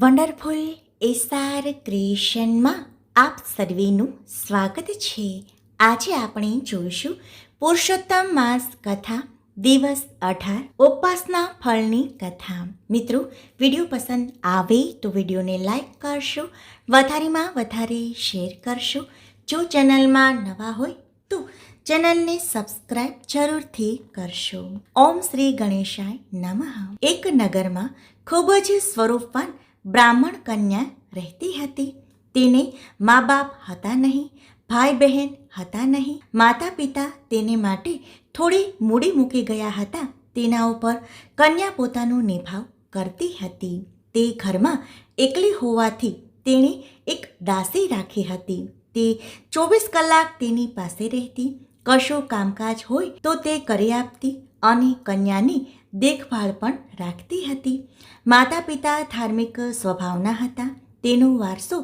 Wonderful SR ક્રિએશનમાં આપ સર્વેનું સ્વાગત છે. આજે આપણે જોઈશું પુરુષોત્તમ માસ કથા દિવસ 18 ઉપવાસના ફળની કથા. મિત્રો, વિડીયો પસંદ આવે તો વિડીયોને લાઈક કરશો, વધારેમાં વધારે શેર કરશો. જો ચેનલમાં નવા હોય તો ચેનલને સબસ્ક્રાઇબ જરૂરથી કરશો. ઓમ શ્રી ગણેશાય નમઃ. એક નગરમાં ખૂબ જ સ્વરૂપવાન બ્રાહ્મણ કન્યા રહેતી હતી. તેને મા બાપ હતા નહીં, ભાઈ બહેન હતા નહીં. માતા પિતા તેને માટે થોડી મૂડી મૂકી ગયા હતા. તેના ઉપર કન્યા પોતાનો નિભાવ કરતી હતી. તે ઘરમાં એકલી હોવાથી તેણે એક દાસી રાખી હતી. તે 24 કલાક તેની પાસે રહેતી. કશું કામકાજ હોય તો તે કરી આપતી અને કન્યાની દેખભાળ પણ રાખતી હતી. માતા પિતા ધાર્મિક સ્વભાવના હતા. તેનો વારસો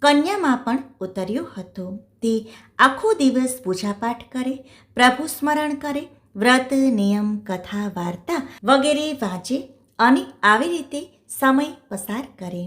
કન્યામાં પણ ઉતર્યો હતો. તે આખો દિવસ પૂજાપાઠ કરે, પ્રભુ સ્મરણ કરે, વ્રત નિયમ કથા વાર્તા વગેરે વાંચે અને આવી રીતે સમય પસાર કરે.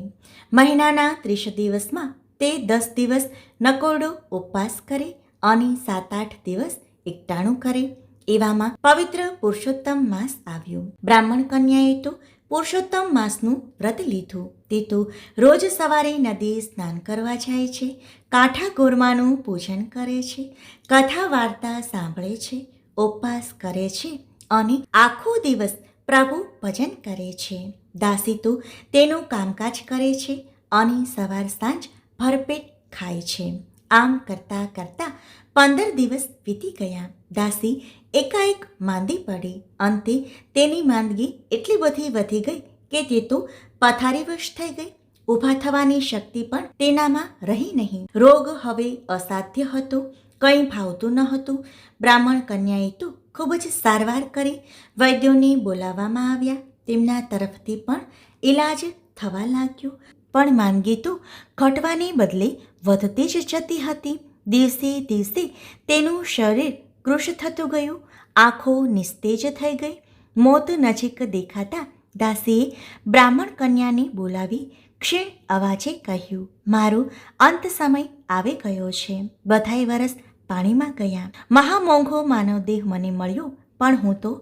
મહિનાના 30 દિવસમાં તે 10 દિવસ નકોરડો ઉપવાસ કરે અને 7-8 દિવસ એકટાણું કરે. એવામાં પવિત્ર પુરુષોત્તમ માસ આવ્યો. બ્રાહ્મણ કન્યાએ તો પુરુષોત્તમ માસનું વ્રત લીધું. તે તો રોજ સવારે નદીએ સ્નાન કરવા જાય છે, કાંઠા ગોરમાનું પૂજન કરે છે, કથા વાર્તા સાંભળે છે, ઉપવાસ કરે છે અને આખો દિવસ પ્રભુ ભજન કરે છે. દાસી તો તેનું કામકાજ કરે છે અને સવાર સાંજ ભરપેટ ખાય છે. આમ કરતાં કરતાં 15 દિવસ વીતી ગયા. દાસી એકાએક માંદી પડી. અંતે તેની માંદગી એટલી બધી વધી ગઈ કે તે તો પથારીવશ થઈ ગઈ. ઊભા થવાની શક્તિ પણ તેનામાં રહી નહીં. રોગ હવે અસાધ્ય હતો, કંઈ ભાવતું ન હતું. બ્રાહ્મણ કન્યાએ તો ખૂબ જ સારવાર કરી. વૈદ્યોને બોલાવવામાં આવ્યા. તેમના તરફથી પણ ઈલાજ થવા લાગ્યો. પણ માંદગી તો ઘટવાને બદલે વધતી જ જતી હતી. દિવસે દિવસે તેનું શરીર કૃશ થતું ગયું. આંખો નિસ્તેજ થઈ ગઈ. મોત નજીક દેખાતા દાસીએ બ્રાહ્મણ કન્યાને બોલાવી ક્ષીણ અવાજે કહ્યું, મારો અંત સમય આવી ગયો છે. બધાય વરસ પાણીમાં ગયા. મહામોંઘો માનવદેહ મને મળ્યો, પણ હું તો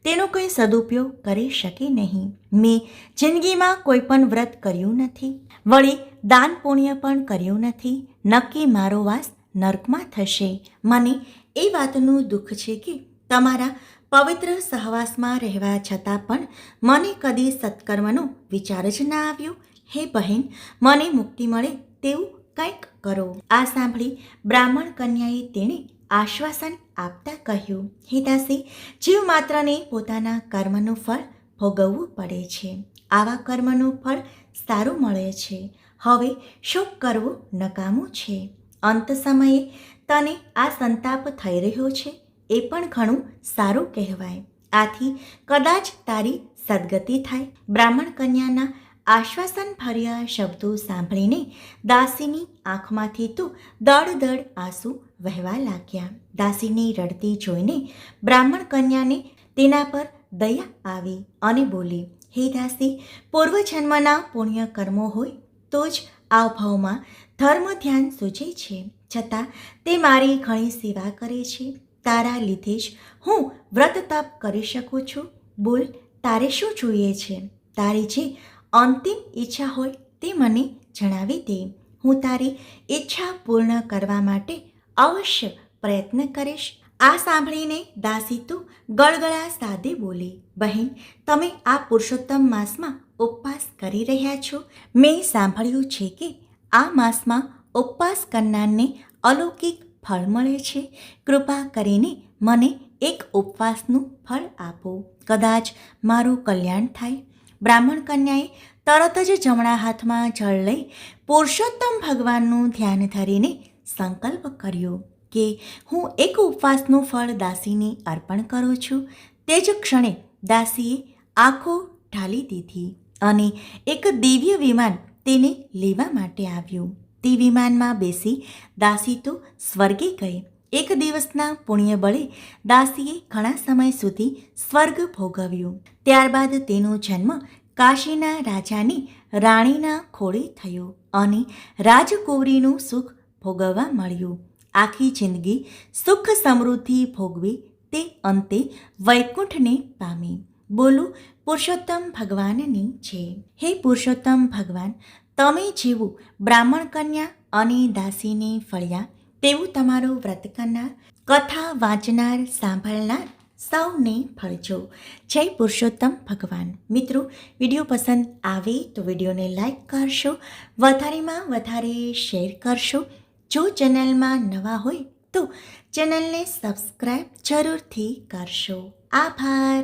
તેનો કંઈ સદુપયોગ કરી શકી નહીં. મેં જિંદગીમાં કોઈ પણ વ્રત કર્યું નથી, વળી દાન પુણ્ય પણ કર્યું નથી. નક્કી મારો વાસ નર્કમાં થશે. મને એ વાતનું દુઃખ છે કે તમારા પવિત્ર સહવાસમાં રહેવા છતાં પણ મને કદી સત્કર્મનો વિચાર જ ના આવ્યો. હે બહેન, મને મુક્તિ મળે તેવું કંઈક કરો. આ સાંભળી બ્રાહ્મણ કન્યાએ તેણે આશ્વાસન આપતા કહ્યું, હે દાસી, જીવ માત્રને પોતાના કર્મનું ફળ ભોગવવું પડે છે. આવા કર્મનું ફળ સારું મળે છે. હવે શોક કરવો નકામું છે. અંત સમયે તને આ સંતાપ થઈ રહ્યો છે એ પણ ઘણું સારું કહેવાય. આથી કદાચ તારી સદગતિ થાય. બ્રાહ્મણ કન્યાના આશ્વાસન ભર્યા શબ્દો સાંભળીને દાસીની આંખમાંથી તો દળ દળ આંસુ વહેવા લાગ્યા. દાસીને રડતી જોઈને બ્રાહ્મણ કન્યાને તેના પર દયા આવી અને બોલી, હે દાસી, પૂર્વજન્મના પુણ્ય કર્મો હોય તો જ આ ભાવમાં ધર્મ ધ્યાન સૂચે છે. છતાં તે મારી ઘણી સેવા કરે છે. તારા લીધે જ હું વ્રત તપ કરી શકું છું. બોલ, તારે શું જોઈએ છે? તારી જે અંતિમ ઈચ્છા હોય તે મને જણાવી દે. હું તારી ઈચ્છા પૂર્ણ કરવા માટે અવશ્ય પ્રયત્ન કરીશ. આ સાંભળીને દાસી તો ગળગળા સાદે બોલી, બહેન, તમે આ પુરુષોત્તમ માસમાં ઉપવાસ કરી રહ્યા છો. મેં સાંભળ્યું છે કે આ માસમાં ઉપવાસ કરનારને અલૌકિક ફળ મળે છે. કૃપા કરીને મને એક ઉપવાસનું ફળ આપો. કદાચ મારું કલ્યાણ થાય. બ્રાહ્મણ કન્યાએ તરત જ જમણા હાથમાં જળ લઈ પુરુષોત્તમ ભગવાનનું ધ્યાન ધરીને સંકલ્પ કર્યો કે હું એક ઉપવાસનું ફળ દાસીને અર્પણ કરું છું. તે જ ક્ષણે દાસીએ આંખો ઢાળી દીધી અને એક દિવ્ય વિમાન તેને લેવા માટે આવ્યું. તે વિમાનમાં બેસી દાસી તો સ્વર્ગે ગઈ. એક દિવસના પુણ્ય બળે દાસીએ ઘણા સમય સુધી સ્વર્ગ ભોગવ્યું. ત્યારબાદ તેનો જન્મ કાશીના રાજાને રાણીના ખોળે થયો અને રાજકુંવરીનું સુખ ભોગવવા મળ્યું. આખી જિંદગી સુખ સમૃદ્ધિ ભોગવી તે અંતે વૈકુંઠને પામી. બોલું પુરુષોત્તમ ભગવાનની છે. હે પુરુષોત્તમ ભગવાન, તમે જેવું બ્રાહ્મણ કન્યા અને દાસીને ફળ્યા તેવું તમારું વ્રત કરનાર, કથા વાંચનાર, સાંભળનાર સૌને ફળજો. જય પુરુષોત્તમ ભગવાન. મિત્રો, વિડીયો પસંદ આવે તો વિડીયોને લાઈક કરશો, વધારેમાં વધારે શેર કરશો. જો ચેનલમાં નવા હોય તો ચેનલને સબસ્ક્રાઈબ જરૂરથી કરશો. આભાર.